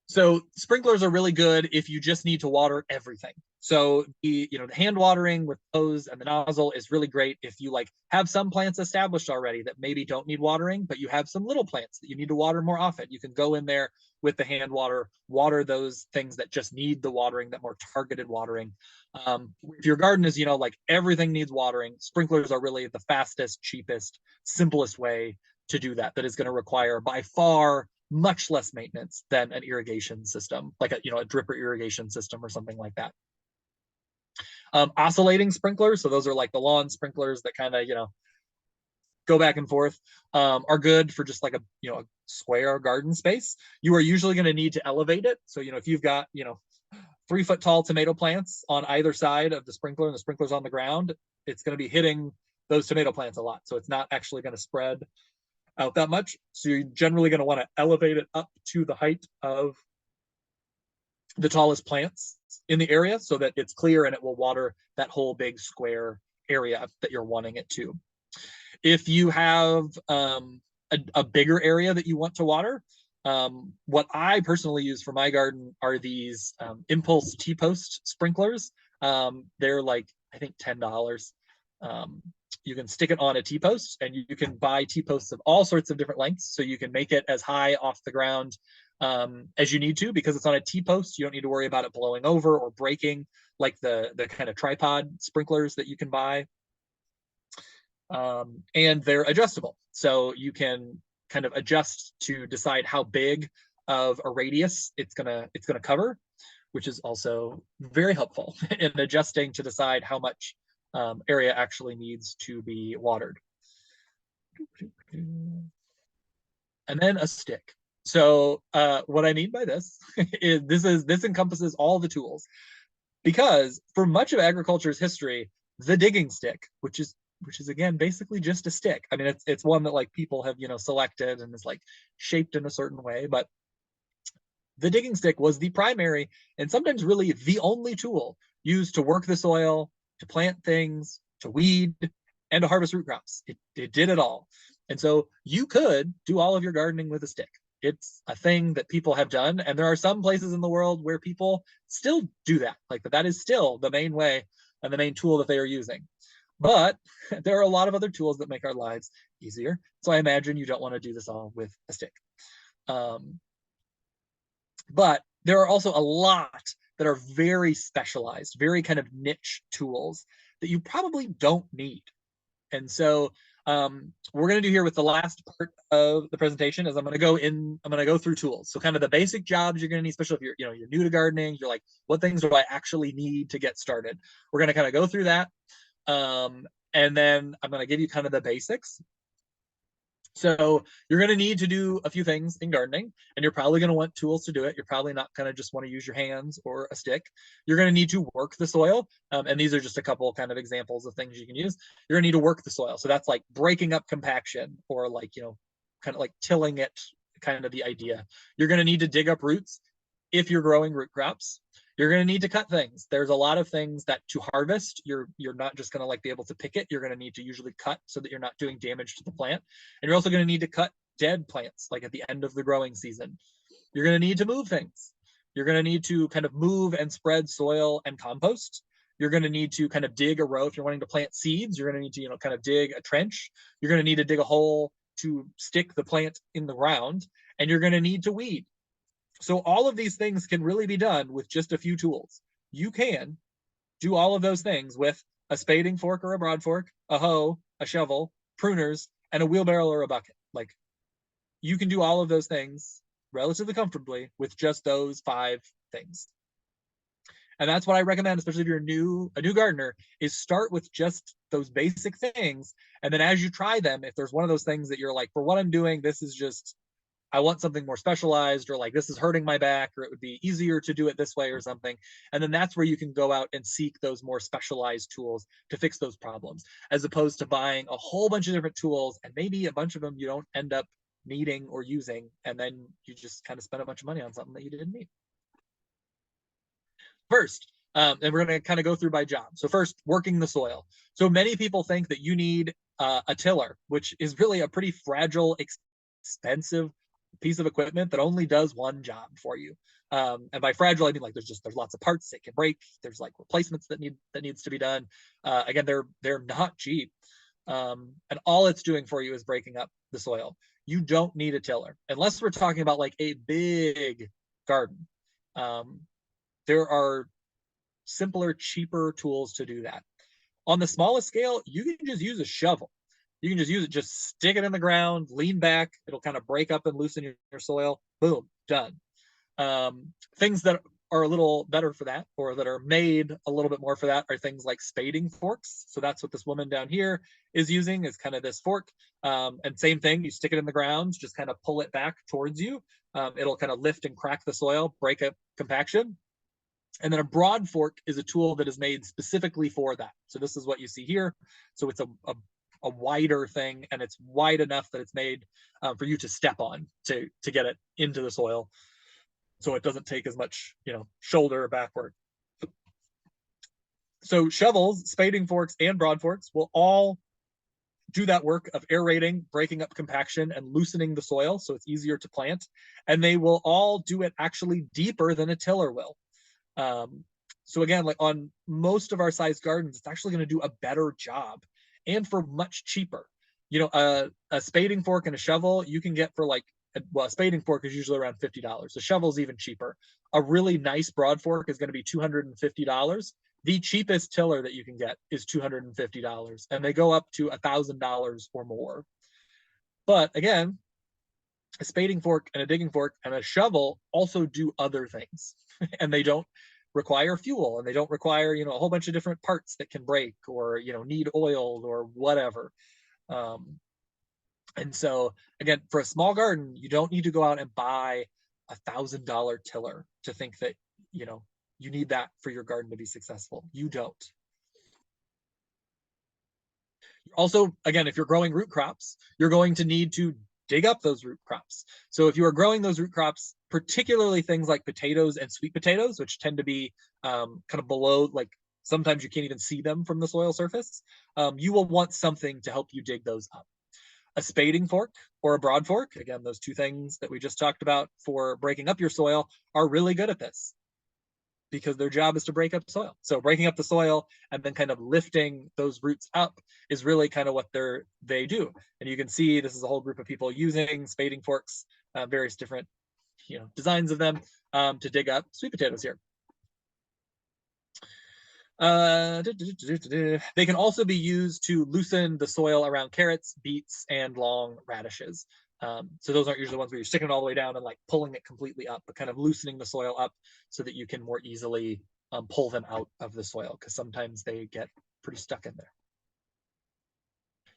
So sprinklers are really good if you just need to water everything. So the hand watering with hose and the nozzle is really great if you like have some plants established already that maybe don't need watering, but you have some little plants that you need to water more often. You can go in there with the hand water those things that just need the watering, that more targeted watering. If your garden is, like everything needs watering, sprinklers are really the fastest, cheapest, simplest way to do that. That is going to require by far much less maintenance than an irrigation system, like a dripper irrigation system or something like that. Oscillating sprinklers, so those are like the lawn sprinklers that kind of go back and forth, are good for just like a a square garden space. You are usually going to need to elevate it. So if you've got 3-foot tall tomato plants on either side of the sprinkler and the sprinkler's on the ground, it's going to be hitting those tomato plants a lot. So it's not actually going to spread out that much. So you're generally going to want to elevate it up to the height of the tallest plants in the area so that it's clear and it will water that whole big square area that you're wanting it to. If you have a bigger area that you want to water, what I personally use for my garden are these impulse T-post sprinklers. They're like, I think $10. You can stick it on a T-post, and you can buy T-posts of all sorts of different lengths. So you can make it as high off the ground as you need to, because it's on a T-post. You don't need to worry about it blowing over or breaking like the kind of tripod sprinklers that you can buy. And they're adjustable. So you can kind of adjust to decide how big of a radius it's gonna cover, which is also very helpful in adjusting to decide how much area actually needs to be watered. And then a stick. So what I mean by this is this encompasses all the tools, because for much of agriculture's history, the digging stick, which is again basically just a stick. I mean, it's one that like people have selected and is like shaped in a certain way, but the digging stick was the primary and sometimes really the only tool used to work the soil, to plant things, to weed, and to harvest root crops. It did it all. And so you could do all of your gardening with a stick. It's a thing that people have done. And there are some places in the world where people still do that. Like that is still the main way and the main tool that they are using. But there are a lot of other tools that make our lives easier. So I imagine you don't want to do this all with a stick. But there are also a lot that are very specialized, very kind of niche tools that you probably don't need. And so we're going to do here with the last part of the presentation is I'm going to go through tools. So kind of the basic jobs you're going to need, especially if you're new to gardening, you're like, what things do I actually need to get started? We're going to kind of go through that. And then I'm going to give you kind of the basics. So you're going to need to do a few things in gardening, and you're probably going to want tools to do it. You're probably not going to just want to use your hands or a stick. You're going to need to work the soil. And these are just a couple kind of examples of things you can use. You're going to need to work the soil. So that's like breaking up compaction, or like, kind of like tilling it, kind of the idea. You're going to need to dig up roots if you're growing root crops. You're going to need to cut things. There's a lot of things that to harvest, you're not just going to like be able to pick it. You're going to need to usually cut so that you're not doing damage to the plant. And you're also going to need to cut dead plants, like at the end of the growing season. You're going to need to move things. You're going to need to kind of move and spread soil and compost. You're going to need to kind of dig a row. If you're wanting to plant seeds, you're going to need to, kind of dig a trench. You're going to need to dig a hole to stick the plant in the ground. And you're going to need to weed. So all of these things can really be done with just a few tools. You can do all of those things with a spading fork or a broad fork, a hoe, a shovel, pruners, and a wheelbarrow or a bucket. Like, you can do all of those things relatively comfortably with just those 5 things. And that's what I recommend, especially if you're a new gardener, is start with just those basic things. And then as you try them, if there's one of those things that you're like, for what I'm doing, this is just, I want something more specialized, or like this is hurting my back, or it would be easier to do it this way or something. And then that's where you can go out and seek those more specialized tools to fix those problems, as opposed to buying a whole bunch of different tools and maybe a bunch of them you don't end up needing or using. And then you just kind of spend a bunch of money on something that you didn't need. First, and we're going to kind of go through by job. So first, working the soil. So many people think that you need a tiller, which is really a pretty fragile, expensive piece of equipment that only does one job for you. And by fragile, I mean like there's lots of parts that can break. There's like replacements that needs to be done. Again, they're not cheap, and all it's doing for you is breaking up the soil. You don't need a tiller unless we're talking about like a big garden. There are simpler, cheaper tools to do that. On the smallest scale, you can just use a shovel. You can just use it, just stick it in the ground, lean back. It'll kind of break up and loosen your soil. Boom, done. Things that are a little better for that, or that are made a little bit more for that, are things like spading forks. So that's what this woman down here is using, is kind of this fork. And same thing, you stick it in the ground, just kind of pull it back towards you. It'll kind of lift and crack the soil, break up compaction. And then a broad fork is a tool that is made specifically for that. So this is what you see here. So it's a wider thing, and it's wide enough that it's made for you to step on to get it into the soil, so it doesn't take as much shoulder backward. So shovels, spading forks, and broad forks will all do that work of aerating, breaking up compaction, and loosening the soil so it's easier to plant. And they will all do it actually deeper than a tiller will. So again, like on most of our size gardens, it's actually going to do a better job, and for much cheaper. A spading fork and a shovel you can get for like, well, a spading fork is usually around $50. The shovel is even cheaper. A really nice broad fork is going to be $250. The cheapest tiller that you can get is $250, and they go up to $1,000 or more. But again, a spading fork and a digging fork and a shovel also do other things. and they don't require fuel, and they don't require, a whole bunch of different parts that can break or, need oiled or whatever. Um, and so again, for a small garden, you don't need to go out and buy $1,000 tiller to think that, you need that for your garden to be successful. You don't. Also, again, if you're growing root crops, you're going to need to dig up those root crops. So if you are growing those root crops, particularly things like potatoes and sweet potatoes, which tend to be kind of below, like sometimes you can't even see them from the soil surface, you will want something to help you dig those up. A spading fork or a broad fork, again, those two things that we just talked about for breaking up your soil, are really good at this because their job is to break up soil. So breaking up the soil and then kind of lifting those roots up is really kind of what they do. And you can see this is a whole group of people using spading forks, various different designs of them, to dig up sweet potatoes here. They can also be used to loosen the soil around carrots, beets, and long radishes. So those aren't usually the ones where you're sticking it all the way down and like pulling it completely up, but kind of loosening the soil up so that you can more easily pull them out of the soil, because sometimes they get pretty stuck in there.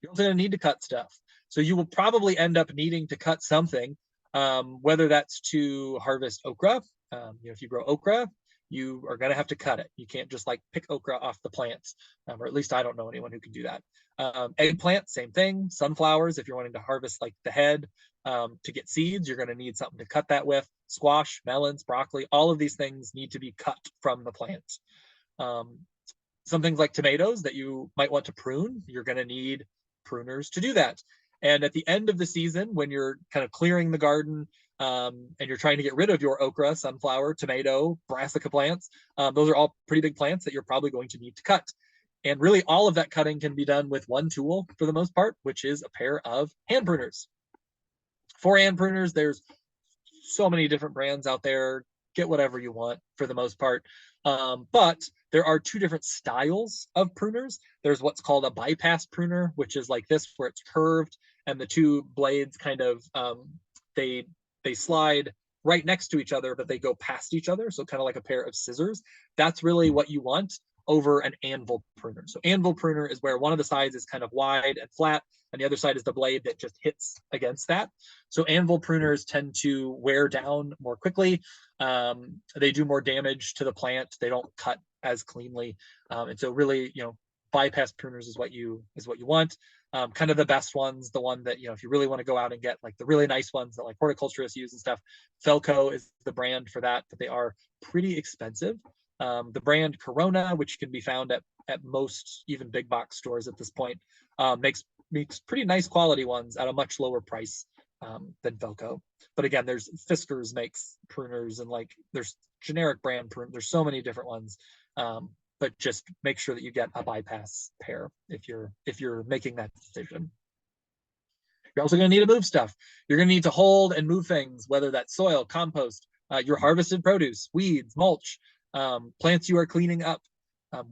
You're also going to need to cut stuff. So you will probably end up needing to cut something, whether that's to harvest okra. If you grow okra, you are going to have to cut it. You can't just like pick okra off the plants, or at least I don't know anyone who can do that. Eggplant, same thing. Sunflowers, if you're wanting to harvest like the head to get seeds, you're going to need something to cut that with. Squash, melons, broccoli, all of these things need to be cut from the plant. Some things like tomatoes that you might want to prune, you're going to need pruners to do that. And at the end of the season, when you're kind of clearing the garden, and you're trying to get rid of your okra, sunflower, tomato, brassica plants, those are all pretty big plants that you're probably going to need to cut. And really all of that cutting can be done with one tool for the most part, which is a pair of hand pruners. For hand pruners, there's so many different brands out there. Get whatever you want for the most part. But there are two different styles of pruners. There's what's called a bypass pruner, which is like this, where it's curved and the two blades kind of, they slide right next to each other, but they go past each other. So kind of like a pair of scissors. That's really what you want over an anvil pruner. So anvil pruner is where one of the sides is kind of wide and flat, and the other side is the blade that just hits against that. So anvil pruners tend to wear down more quickly. They do more damage to the plant. They don't cut as cleanly. And so really, bypass pruners is what you want. Kind of the best ones, the one that, if you really want to go out and get like the really nice ones that like horticulturists use and stuff, Felco is the brand for that, but they are pretty expensive. The brand Corona, which can be found at most even big box stores at this point, makes pretty nice quality ones at a much lower price than Felco. But again, there's Fiskars makes pruners, and like there's generic brand pruners. There's so many different ones. But just make sure that you get a bypass pair if you're making that decision. You're also going to need to move stuff. You're going to need to hold and move things, whether that's soil, compost, your harvested produce, weeds, mulch, plants you are cleaning up.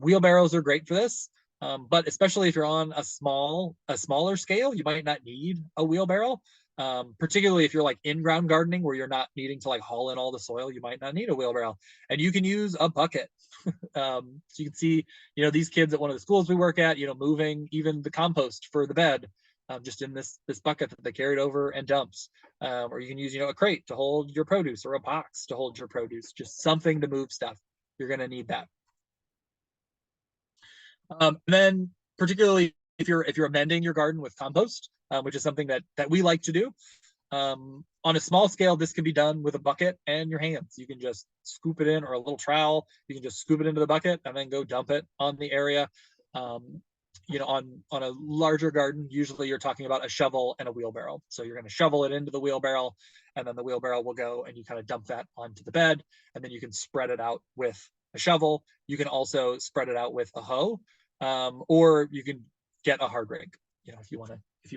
Wheelbarrows are great for this, but especially if you're on a smaller scale, you might not need a wheelbarrow. Particularly if you're like in-ground gardening where you're not needing to like haul in all the soil, you might not need a wheelbarrow, and you can use a bucket. So you can see, these kids at one of the schools we work at, moving even the compost for the bed, just in this bucket that they carried over and dumps. Or you can use, a crate to hold your produce, or a box to hold your produce, just something to move stuff. You're going to need that. And then particularly if you're amending your garden with compost, which is something that we like to do. On a small scale, this can be done with a bucket and your hands. You can just scoop it in, or a little trowel. You can just scoop it into the bucket and then go dump it on the area. On a larger garden, usually you're talking about a shovel and a wheelbarrow. So you're going to shovel it into the wheelbarrow, and then the wheelbarrow will go and you kind of dump that onto the bed, and then you can spread it out with a shovel. You can also spread it out with a hoe, or you can get a hard rake. If you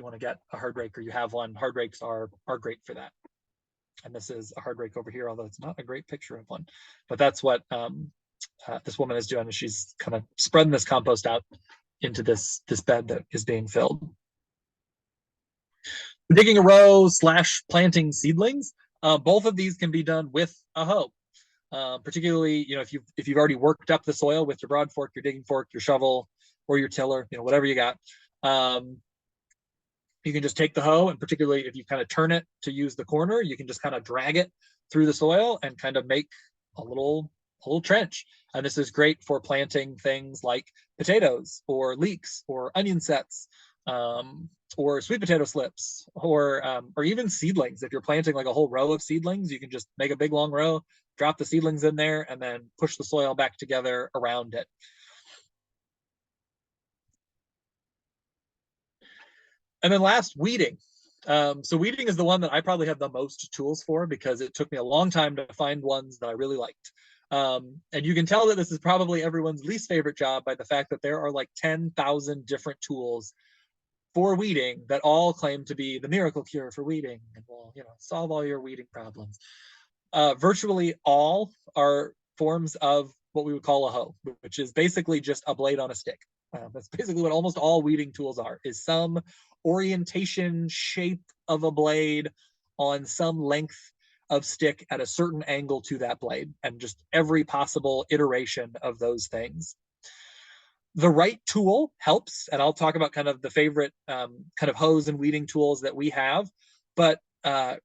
want to get a hard rake, or you have one, hard rakes are great for that. And this is a hard rake over here, although it's not a great picture of one, but that's what this woman is doing. She's kind of spreading this compost out into this bed that is being filled. Digging a row / planting seedlings, both of these can be done with a hoe. particularly, if you've already worked up the soil with your broad fork, your digging fork, your shovel, or your tiller, whatever you got. You can just take the hoe, and particularly if you kind of turn it to use the corner, you can just kind of drag it through the soil and kind of make a little trench. And this is great for planting things like potatoes or leeks or onion sets, or sweet potato slips, or even seedlings. If you're planting like a whole row of seedlings, you can just make a big long row, drop the seedlings in there, and then push the soil back together around it. And then last, weeding. So weeding is the one that I probably have the most tools for, because it took me a long time to find ones that I really liked. And you can tell that this is probably everyone's least favorite job by the fact that there are like 10,000 different tools for weeding that all claim to be the miracle cure for weeding and will, solve all your weeding problems. Virtually all are forms of what we would call a hoe, which is basically just a blade on a stick. That's basically what almost all weeding tools are, is some orientation, shape of a blade on some length of stick at a certain angle to that blade, and just every possible iteration of those things. The right tool helps, and I'll talk about kind of the favorite kind of hose and weeding tools that we have. But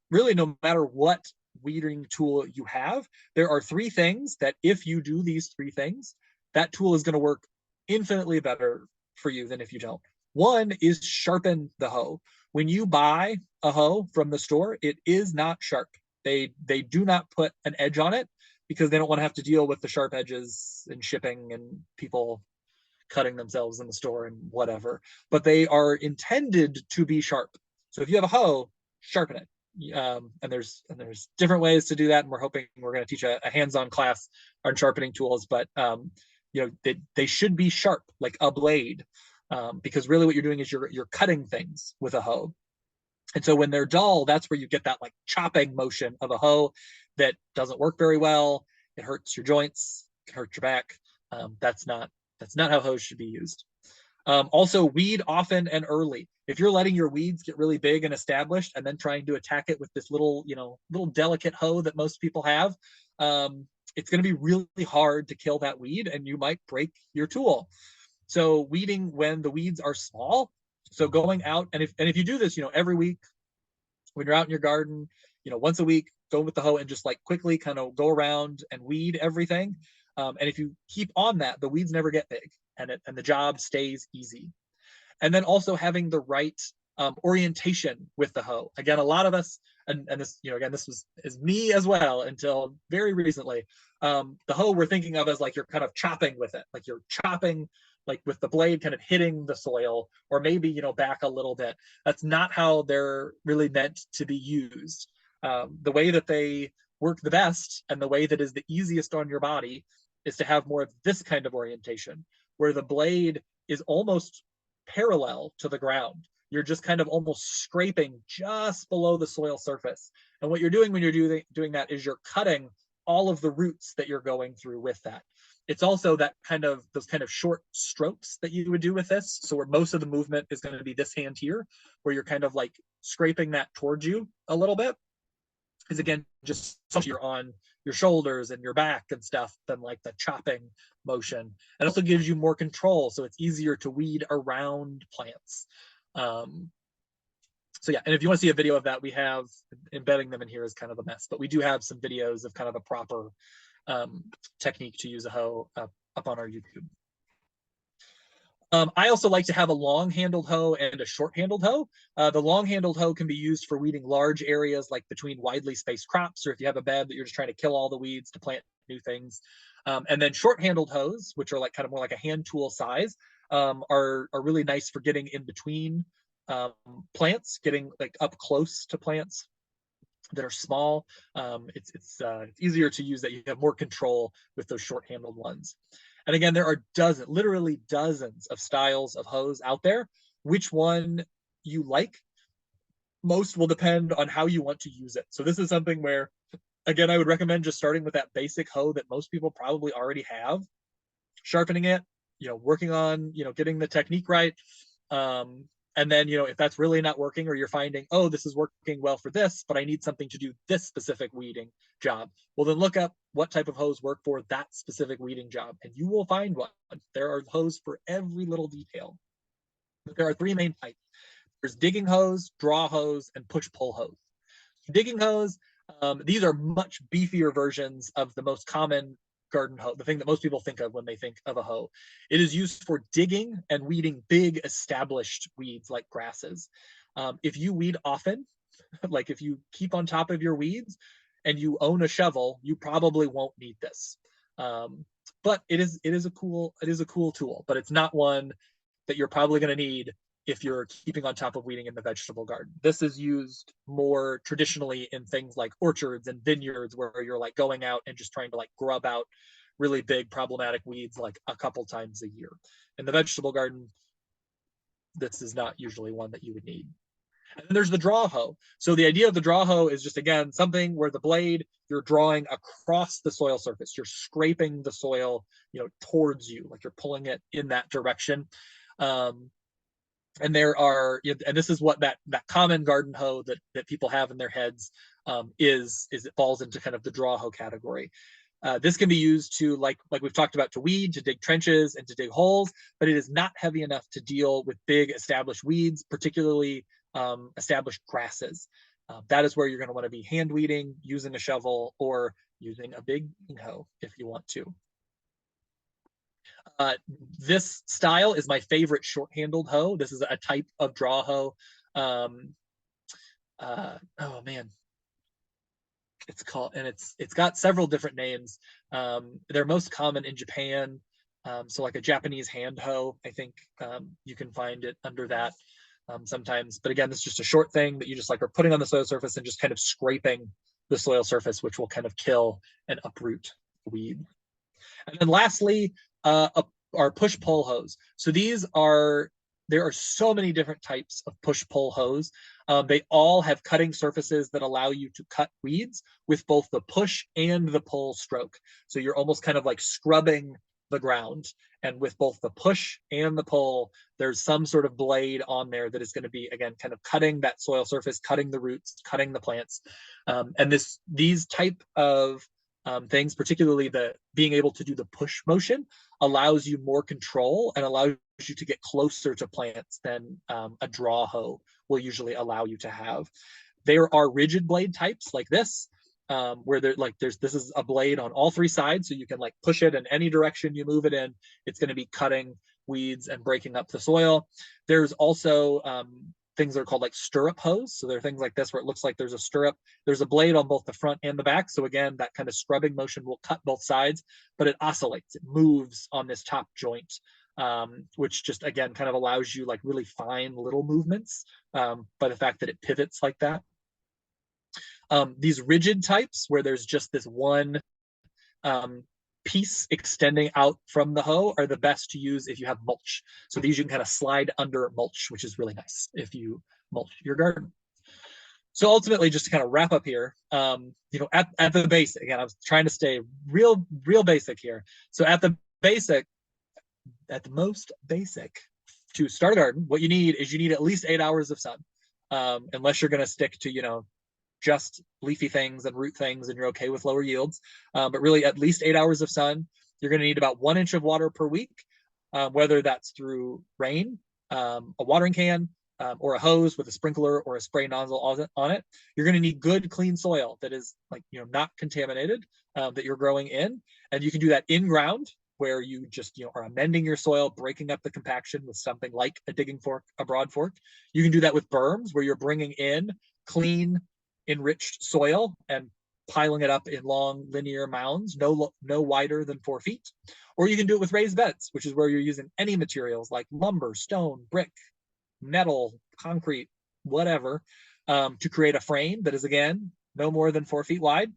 really, no matter what weeding tool you have, there are three things that if you do these three things, that tool is going to work infinitely better for you than if you don't. One is sharpen the hoe. When you buy a hoe from the store, it is not sharp. They do not put an edge on it because they don't want to have to deal with the sharp edges and shipping and people cutting themselves in the store and whatever. But they are intended to be sharp. So if you have a hoe, sharpen it. And there's different ways to do that, and we're hoping we're going to teach a hands-on class on sharpening tools. But they should be sharp, like a blade, because really what you're doing is you're cutting things with a hoe. And so when they're dull, that's where you get that like chopping motion of a hoe that doesn't work very well. It hurts your joints, can hurt your back. That's not how hoes should be used. Also, weed often and early. If you're letting your weeds get really big and established and then trying to attack it with this little delicate hoe that most people have, it's going to be really hard to kill that weed, and you might break your tool. So weeding when the weeds are small. So going out, and if you do this, every week when you're out in your garden, once a week, go with the hoe and just like quickly kind of go around and weed everything. And if you keep on that, the weeds never get big, and the job stays easy. And then also having the right orientation with the hoe. Again, a lot of us, and this, again, is me as well until very recently. The hoe we're thinking of as like you're kind of chopping with it, like you're chopping like with the blade kind of hitting the soil, or maybe back a little bit. That's not how they're really meant to be used. The way that they work the best, and the way that is the easiest on your body, is to have more of this kind of orientation, where the blade is almost parallel to the ground. You're just kind of almost scraping just below the soil surface. And what you're doing when you're doing that is you're cutting all of the roots that you're going through with that. It's also those kind of short strokes that you would do with this. So where most of the movement is going to be this hand here, where you're kind of like scraping that towards you a little bit, is again just you're on your shoulders and your back and stuff than like the chopping motion. It also gives you more control, so it's easier to weed around plants. So yeah, and if you want to see a video of that, we have, embedding them in here is kind of a mess, but we do have some videos of kind of a proper technique to use a hoe up on our YouTube. I also like to have a long-handled hoe and a short-handled hoe. The long-handled hoe can be used for weeding large areas, like between widely spaced crops, or if you have a bed that you're just trying to kill all the weeds to plant new things. And then short-handled hoes, which are like kind of more like a hand tool size, are really nice for getting in between plants, getting like up close to plants that are small. It's easier to use, that you have more control with those short-handled ones. And again, there are literally dozens of styles of hose out there. Which one you like most will depend on how you want to use it. So this is something where, again, I would recommend just starting with that basic hoe that most people probably already have, sharpening it, working on, getting the technique right. And then, if that's really not working, or you're finding, oh, this is working well for this, but I need something to do this specific weeding job, well, then look up what type of hose work for that specific weeding job, and you will find one. There are hose for every little detail. But there are three main types. There's digging hose, draw hose, and push-pull hose. Digging hose, these are much beefier versions of the most common garden hoe, the thing that most people think of when they think of a hoe. It is used for digging and weeding big established weeds like grasses. If you weed often, like if you keep on top of your weeds and you own a shovel, you probably won't need this. But it is a cool tool, but it's not one that you're probably going to need if you're keeping on top of weeding in the vegetable garden. This is used more traditionally in things like orchards and vineyards, where you're like going out and just trying to like grub out really big problematic weeds like a couple times a year. In the vegetable garden, this is not usually one that you would need. And then there's the draw hoe. So the idea of the draw hoe is just, again, something where the blade, you're drawing across the soil surface. You're scraping the soil, towards you, like you're pulling it in that direction. And there are, and this is what that common garden hoe that people have in their heads is it falls into kind of the draw hoe category. This can be used to, like we've talked about, to weed, to dig trenches, and to dig holes, but it is not heavy enough to deal with big established weeds, particularly established grasses. That is where you're going to want to be hand weeding, using a shovel, or using a big hoe if you want to. This style is my favorite short-handled hoe. This is a type of draw hoe. Oh man, it's called, and it's got several different names. They're most common in Japan. So like a Japanese hand hoe, I think you can find it under that sometimes. But again, it's just a short thing that you just like are putting on the soil surface and just kind of scraping the soil surface, which will kind of kill and uproot the weed. And then lastly, are push-pull hose. So there are so many different types of push-pull hose. They all have cutting surfaces that allow you to cut weeds with both the push and the pull stroke. So you're almost kind of like scrubbing the ground. And with both the push and the pull, there's some sort of blade on there that is going to be, again, kind of cutting that soil surface, cutting the roots, cutting the plants. And these type of things, particularly the being able to do the push motion, allows you more control and allows you to get closer to plants than a draw hoe will usually allow you to have. There are rigid blade types like this, where this is a blade on all three sides, so you can like push it in any direction you move it in. It's going to be cutting weeds and breaking up the soil. There's also things that are called like stirrup hose. So there are things like this where it looks like there's a stirrup. There's a blade on both the front and the back. So again, that kind of scrubbing motion will cut both sides, but it oscillates. It moves on this top joint, which just, again, kind of allows you like really fine little movements by the fact that it pivots like that. These rigid types where there's just this one piece extending out from the hoe are the best to use if you have mulch. So these you can kind of slide under mulch, which is really nice if you mulch your garden. So ultimately, just to kind of wrap up here, at the basic, again, I was trying to stay real basic here. So at the most basic, to start a garden, what you need at least 8 hours of sun, unless you're going to stick to, just leafy things and root things and you're okay with lower yields. But really at least 8 hours of sun. You're going to need about 1 inch of water per week, whether that's through rain, a watering can, or a hose with a sprinkler or a spray nozzle on it. You're going to need good, clean soil that is not contaminated, that you're growing in. And you can do that in ground, where you just are amending your soil, breaking up the compaction with something like a digging fork, a broad fork. You can do that with berms, where you're bringing in clean, enriched soil and piling it up in long linear mounds, no wider than 4 feet. Or you can do it with raised beds, which is where you're using any materials like lumber, stone, brick, metal, concrete, whatever, to create a frame that is, again, no more than 4 feet wide,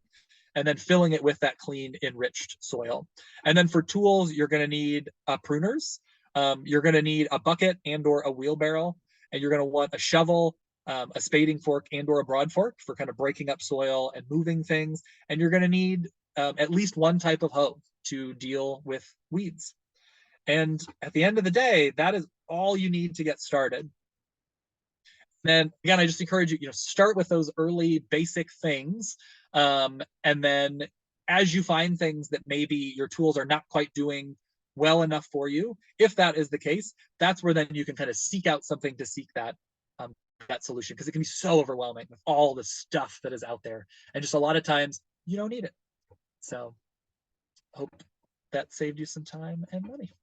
and then filling it with that clean, enriched soil. And then for tools, you're going to need pruners. You're going to need a bucket and or a wheelbarrow, and you're going to want a shovel, a spading fork and or a broad fork for kind of breaking up soil and moving things. And you're going to need at least one type of hoe to deal with weeds. And at the end of the day, that is all you need to get started. Then again, I just encourage you, start with those early basic things. And then as you find things that maybe your tools are not quite doing well enough for you, if that is the case, that's where then you can kind of seek out something to seek um, that solution, because it can be so overwhelming with all the stuff that is out there. And just a lot of times you don't need it. So hope that saved you some time and money.